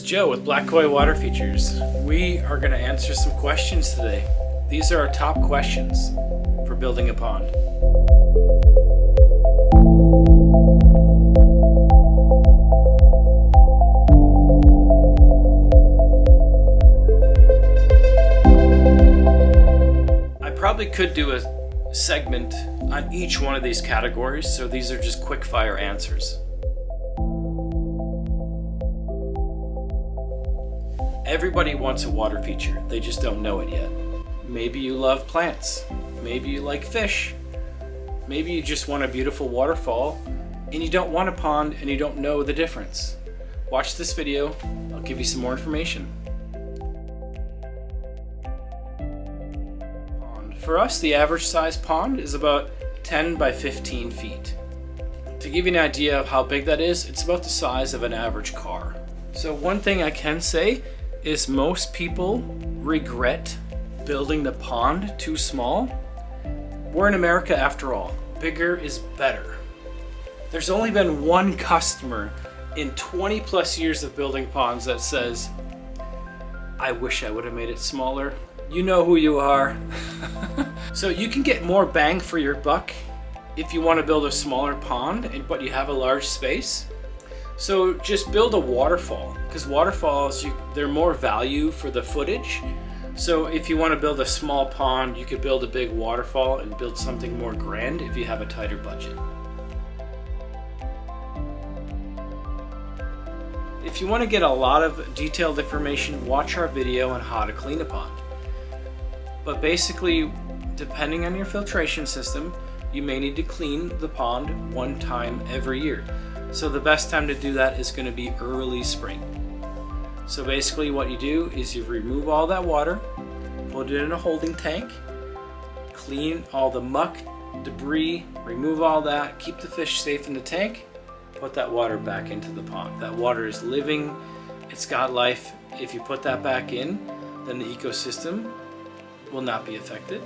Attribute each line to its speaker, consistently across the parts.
Speaker 1: Joe with Black Koi Water Features. We are going to answer some questions today. These are our top questions for building a pond. I probably could do a segment on each one of these categories, so these are just quick fire answers. Everybody wants a water feature, they just don't know it yet. Maybe you love plants, maybe you like fish, maybe you just want a beautiful waterfall and you don't want a pond and you don't know the difference. Watch this video, I'll give you some more information. For us, the average size pond is about 10 by 15 feet. To give you an idea of how big that is, it's about the size of an average car. So one thing I can say is most people regret building the pond too small. We're in America after all. Bigger is better. There's only been one customer in 20 plus years of building ponds that says, I wish I would have made it smaller. You know who you are. So you can get more bang for your buck if you want to build a smaller pond, but you have a large space. So just build a waterfall, because waterfalls, they're more value for the footage. So if you want to build a small pond, you could build a big waterfall and build something more grand if you have a tighter budget. If you want to get a lot of detailed information, watch our video on how to clean a pond. But basically, depending on your filtration system, you may need to clean the pond one time every year. So the best time to do that is going to be early spring. So basically what you do is you remove all that water, put it in a holding tank, clean all the muck, debris, remove all that, keep the fish safe in the tank, put that water back into the pond. That water is living, it's got life. If you put that back in, then the ecosystem will not be affected.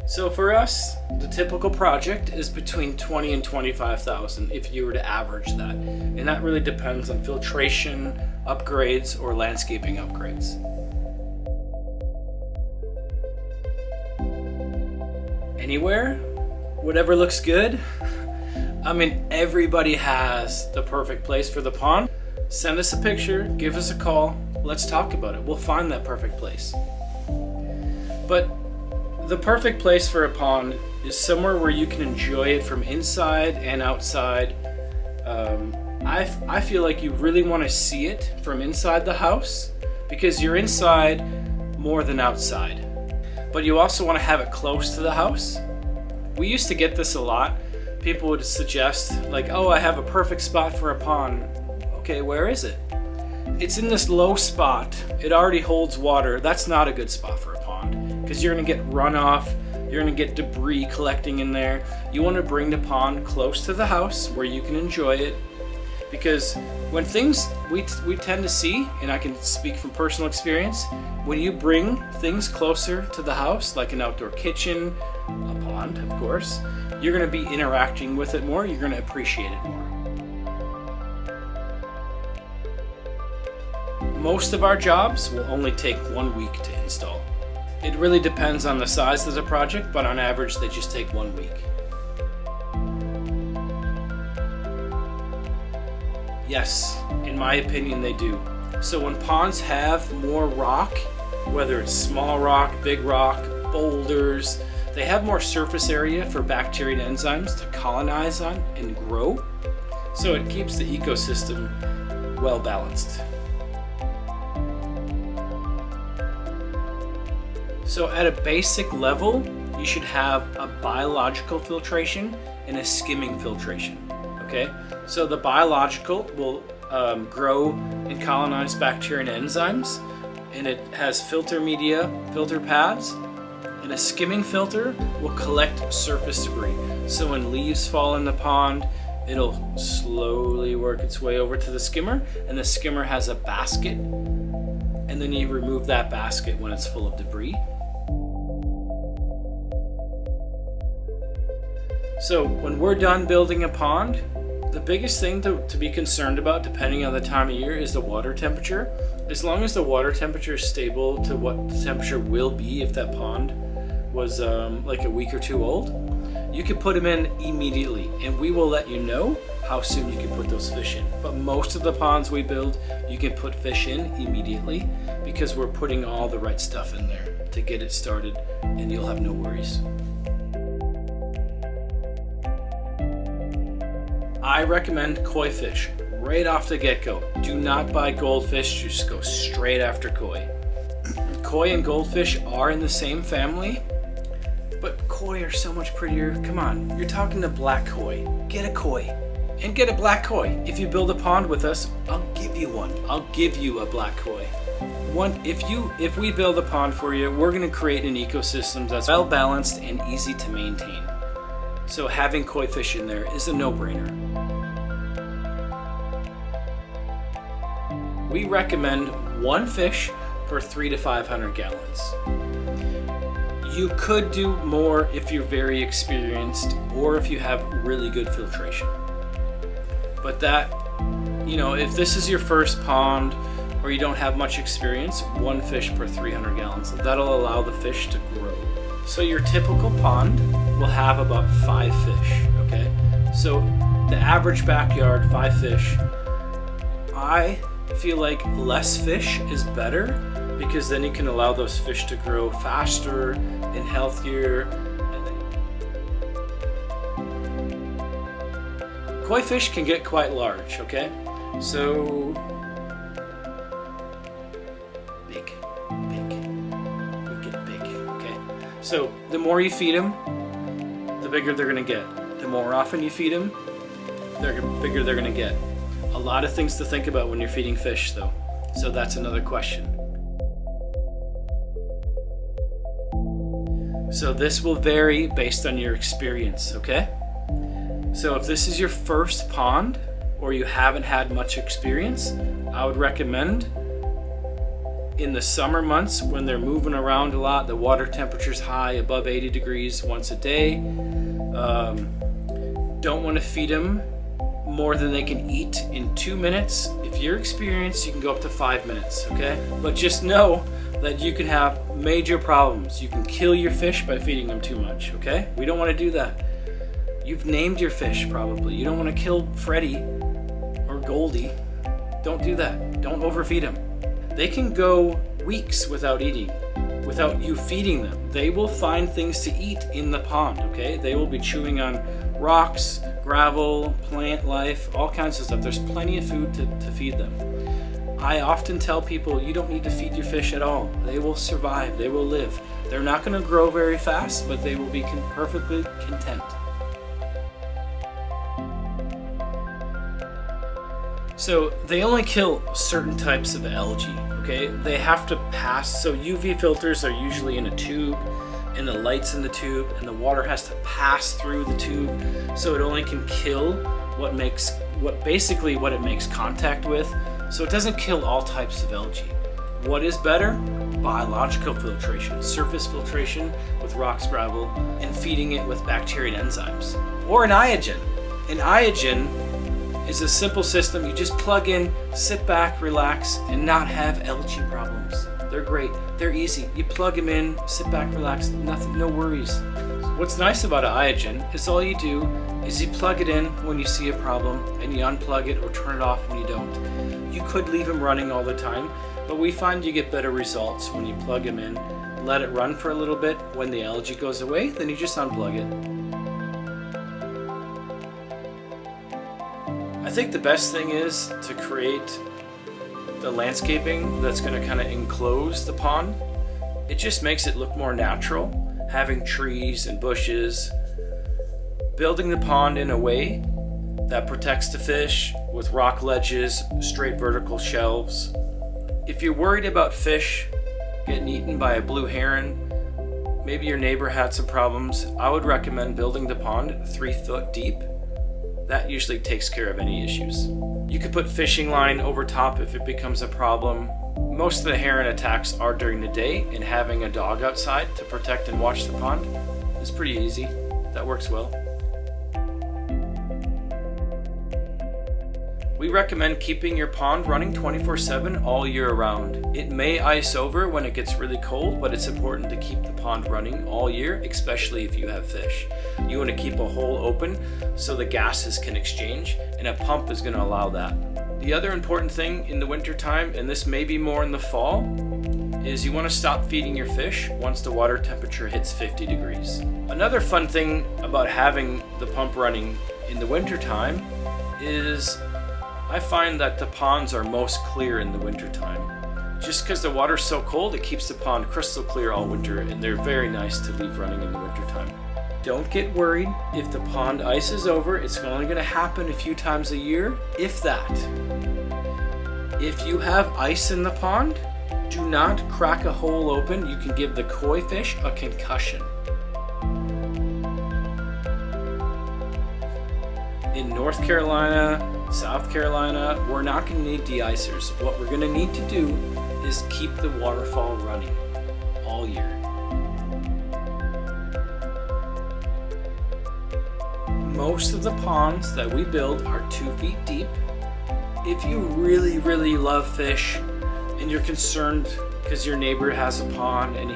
Speaker 1: So for us, the typical project is between $20,000 and $25,000 if you were to average that. And that really depends on filtration, upgrades, or landscaping upgrades. Anywhere? Whatever looks good? I mean, everybody has the perfect place for the pond. Send us a picture, give us a call, let's talk about it. We'll find that perfect place. But the perfect place for a pond is somewhere where you can enjoy it from inside and outside. I feel like you really want to see it from inside the house because you're inside more than outside. But you also want to have it close to the house. We used to get this a lot. People would suggest like, oh, I have a perfect spot for a pond. Okay, where is it? It's in this low spot. It already holds water. That's not a good spot for a pond because you're going to get runoff. You're going to get debris collecting in there. You want to bring the pond close to the house where you can enjoy it, because when things we tend to see, and I can speak from personal experience, when you bring things closer to the house, like an outdoor kitchen, a pond, of course, you're going to be interacting with it more. You're going to appreciate it more. Most of our jobs will only take 1 week to install. It really depends on the size of the project, but on average they just take 1 week. Yes, in my opinion they do. So when ponds have more rock, whether it's small rock, big rock, boulders, they have more surface area for bacteria and enzymes to colonize on and grow. So it keeps the ecosystem well balanced. So at a basic level, you should have a biological filtration and a skimming filtration, okay? So the biological will grow and colonize bacteria and enzymes, and it has filter media, filter pads, and a skimming filter will collect surface debris. So when leaves fall in the pond, it'll slowly work its way over to the skimmer, and the skimmer has a basket, and then you remove that basket when it's full of debris. So when we're done building a pond, The biggest thing to be concerned about, depending on the time of year, is the water temperature. As long as the water temperature is stable to what the temperature will be if that pond was like a week or two old, you can put them in immediately, and we will let you know how soon you can put those fish in. But most of the ponds we build, you can put fish in immediately because we're putting all the right stuff in there to get it started, and you'll have no worries. I recommend koi fish right off the get-go. Do not buy goldfish, just go straight after koi. Koi and goldfish are in the same family, but koi are so much prettier. Come on, you're talking to black koi. Get a koi and get a black koi. If you build a pond with us, I'll give you one. I'll give you a black koi. If we build a pond for you, we're gonna create an ecosystem that's well balanced and easy to maintain. So having koi fish in there is a no-brainer. We recommend one fish per 300 to 500 gallons. You could do more if you're very experienced or if you have really good filtration. But that, if this is your first pond or you don't have much experience, one fish per 300 gallons. That'll allow the fish to grow. So your typical pond will have about 5 fish, okay? So the average backyard, 5 fish. I feel like less fish is better because then you can allow those fish to grow faster and healthier. Koi fish can get quite large, okay? So big. We get big, okay? So the more you feed them, the bigger they're gonna get. The more often you feed them, the bigger they're gonna get. A lot of things to think about when you're feeding fish though. So that's another question. So this will vary based on your experience, okay? So if this is your first pond or you haven't had much experience, I would recommend in the summer months when they're moving around a lot, the water temperature's high, above 80 degrees once a day. Don't want to feed them more than they can eat in 2 minutes. If you're experienced, you can go up to 5 minutes, okay? But just know that you can have major problems. You can kill your fish by feeding them too much, okay? We don't want to do that. You've named your fish probably. You don't want to kill Freddy or Goldie. Don't do that. Don't overfeed them. They can go weeks without eating, without you feeding them. They will find things to eat in the pond, okay? They will be chewing on rocks, gravel, plant life, all kinds of stuff. There's plenty of food to feed them. I often tell people you don't need to feed your fish at all. They will survive, they will live. They're not gonna grow very fast, but they will be perfectly content. So they only kill certain types of algae, okay? They have to pass, so UV filters are usually in a tube, and the light's in the tube, and the water has to pass through the tube, so it only can kill what it makes contact with, so it doesn't kill all types of algae. What is better? Biological filtration, surface filtration with rocks, gravel, and feeding it with bacteria and enzymes. Or an iogen. An iogen is a simple system. You just plug in, sit back, relax, and not have algae problems. They're great. They're easy. You plug them in, sit back, relax, nothing, no worries. What's nice about an iogen is all you do is you plug it in when you see a problem and you unplug it or turn it off when you don't. You could leave them running all the time, but we find you get better results when you plug them in, let it run for a little bit. When the algae goes away, then you just unplug it. I think the best thing is to create the landscaping that's going to kind of enclose the pond. It just makes it look more natural, having trees and bushes, building the pond in a way that protects the fish with rock ledges, straight vertical shelves. If you're worried about fish getting eaten by a blue heron, maybe your neighbor had some problems, I would recommend building the pond 3 foot deep. That usually takes care of any issues. You could put fishing line over top if it becomes a problem. Most of the heron attacks are during the day, and having a dog outside to protect and watch the pond is pretty easy. That works well. We recommend keeping your pond running 24/7 all year around. It may ice over when it gets really cold, but it's important to keep the pond running all year, especially if you have fish. You want to keep a hole open so the gases can exchange, and a pump is going to allow that. The other important thing in the winter time, and this may be more in the fall, is you want to stop feeding your fish once the water temperature hits 50 degrees. Another fun thing about having the pump running in the winter time is I find that the ponds are most clear in the winter time. Just because the water's so cold, it keeps the pond crystal clear all winter, and they're very nice to leave running in the winter time. Don't get worried if the pond ices over. It's only going to happen a few times a year, if that. If you have ice in the pond, do not crack a hole open. You can give the koi fish a concussion. In North Carolina, South Carolina, we're not going to need de-icers. What we're going to need to do is keep the waterfall running all year. Most of the ponds that we build are 2 feet deep. If you really, really love fish and you're concerned because your neighbor has a pond and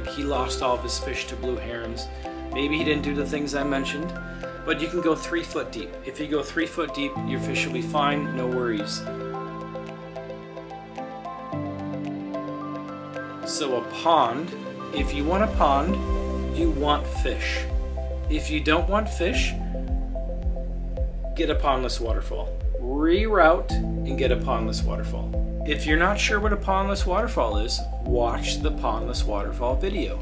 Speaker 1: he lost all of his fish to blue herons, maybe he didn't do the things I mentioned, but you can go 3 foot deep. If you go 3 foot deep, your fish will be fine, no worries. So a pond, if you want a pond, you want fish. If you don't want fish, get a pondless waterfall. Reroute and get a pondless waterfall. If you're not sure what a pondless waterfall is, watch the pondless waterfall video.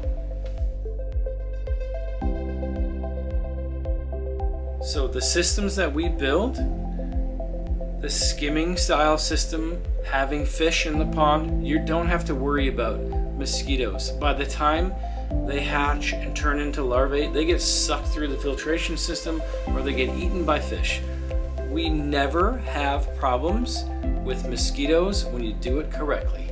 Speaker 1: So the systems that we build, the skimming style system, having fish in the pond, you don't have to worry about mosquitoes. By the time they hatch and turn into larvae, they get sucked through the filtration system or they get eaten by fish. We never have problems with mosquitoes when you do it correctly.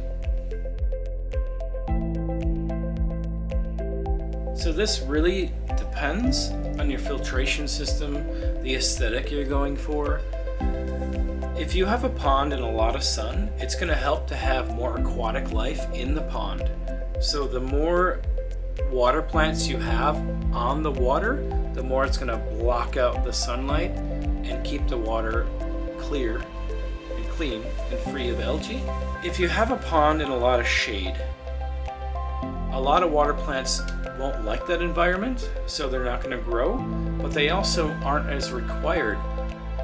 Speaker 1: So this really depends on your filtration system, the aesthetic you're going for. If you have a pond and a lot of sun, it's going to help to have more aquatic life in the pond. So the more water plants you have on the water, the more it's going to block out the sunlight and keep the water clear and clean and free of algae. If you have a pond and a lot of shade, a lot of water plants won't like that environment, so they're not going to grow, but they also aren't as required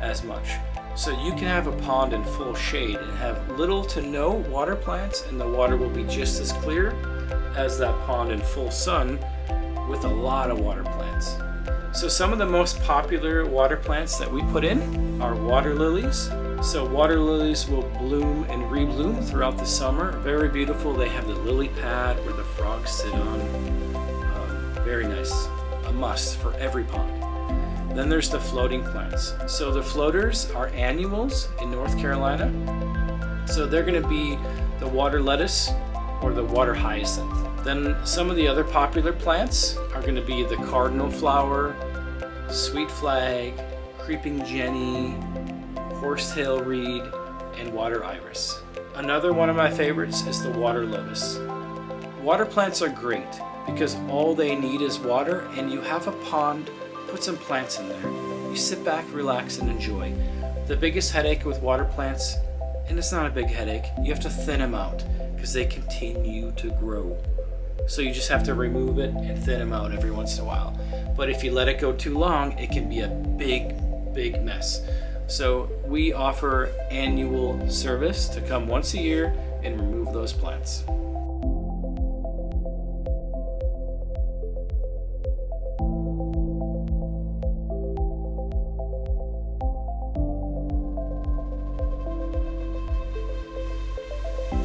Speaker 1: as much. So you can have a pond in full shade and have little to no water plants, and the water will be just as clear as that pond in full sun with a lot of water plants. So some of the most popular water plants that we put in are water lilies. So water lilies will bloom and rebloom throughout the summer. Very beautiful. They have the lily pad where the frogs sit on. Very nice. A must for every pond. Then there's the floating plants. So the floaters are annuals in North Carolina. So they're going to be the water lettuce or the water hyacinth. Then some of the other popular plants are going to be the cardinal flower, sweet flag, creeping jenny, horsetail reed, and water iris. Another one of my favorites is the water lotus. Water plants are great because all they need is water, and you have a pond, put some plants in there. You sit back, relax, and enjoy. The biggest headache with water plants, and it's not a big headache, you have to thin them out because they continue to grow. So you just have to remove it and thin them out every once in a while. But if you let it go too long, it can be a big mess. So we offer annual service to come once a year and remove those plants.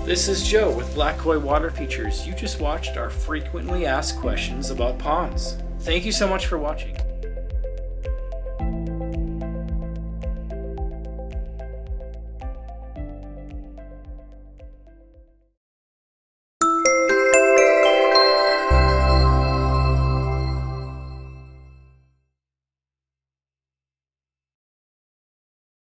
Speaker 1: This is Joe with Black Koi Water Features. You just watched our frequently asked questions about ponds. Thank you so much for watching.